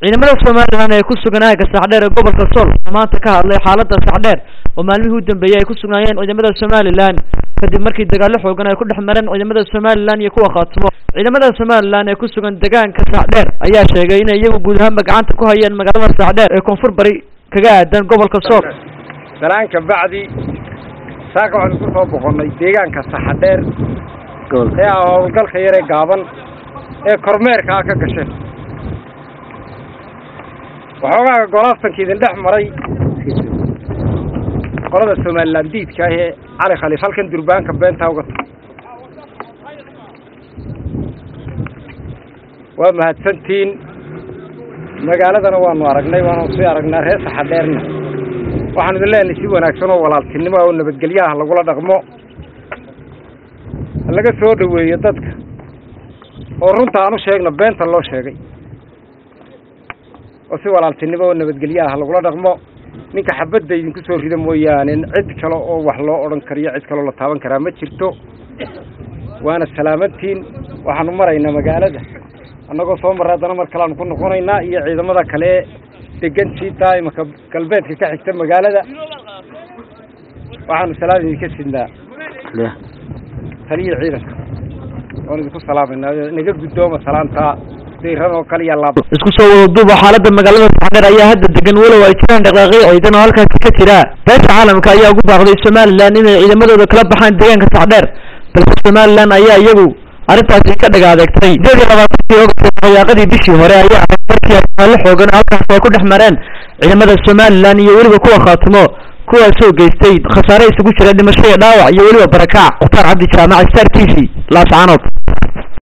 ciidamada Soomaaliland ay ku suganayeen Saxdheer gobolka Sool maanta ka hadlay xaaladda Saxdheer oo maalmihii u dambeeyay ay ku sugnaayeen ciidamada Soomaaliland kadib markii dagaal xoogan ay ku dhexmareen ciidamada Soomaaliland iyo kuwa Khaatimo ciidamada Soomaaliland ee ku sugan deegaanka Saxdheer ayaa sheegay in iyagu guud ahaan gacanta ku hayeen magaalada Saxdheer ee koonfur bari kaga aadan gobolka Sool daraanka bacdi saaka waxaan ku soo boqonnay deegaanka Saxdheer ee hawlgalka yar ee gaaban ee kormeerka ka gashay waxoogaa golaaftankii idin dhex maray qolada Soomaaliland diidka ah Cali Khaliif halkan durbaanka beenta uga waa mahadsantiin magaaladana waanu aragnay reer Saxdheerna waxaan idin leenahay si wanaagsan oo walaaltinimo oo nabadgelyaha lagula dhaqmo laga soo dhaweeyo dadka oo runta aanu sheegno beenta loo sheegay oo si walaaltinimo oo nabadgelyaha lagula dhaqmo ninka xabadda idinku soo rida mooyaane cid kale oo wax loo oran kariyo cid kale oo la taaban karaa ma jirto waana salaamantiin waxaanu maraynaa magaalada annagoo soo maradana mar kale aan ku noqonaynaa iyo ciidamada kale degantii taayimka galbeedka ka xigta magaalada waxaanu salaam idinka sidnaa taliye ciidanka oo idinku salaamayna naga guddooma salaanta isku soo wadaduuba xaaladda magaalada Saxdheer ayaa hadda degan walow ay jiraan dhaqaaqyo ciidan oo halkaas ka jira beesha caalamka ayaa ugu baaqday Soomaaliland inay ciidamadooda kala baxaan deegaanka Saxdheer balse Soomaaliland ayaa iyagu arrintaasi ka dhagaadeegtay 20 Ogost bishii hore ayaa markii ay xoogan halkaas ay ku dhexmareen ciidamada Soomaaliland iyo waliba kuwa Khaatimo kuwaas oo geystay khasaare isugu jira dhimasho iyo dhaawac iyo waliba barakac Cabdi Jaamac Star TV Laascaanood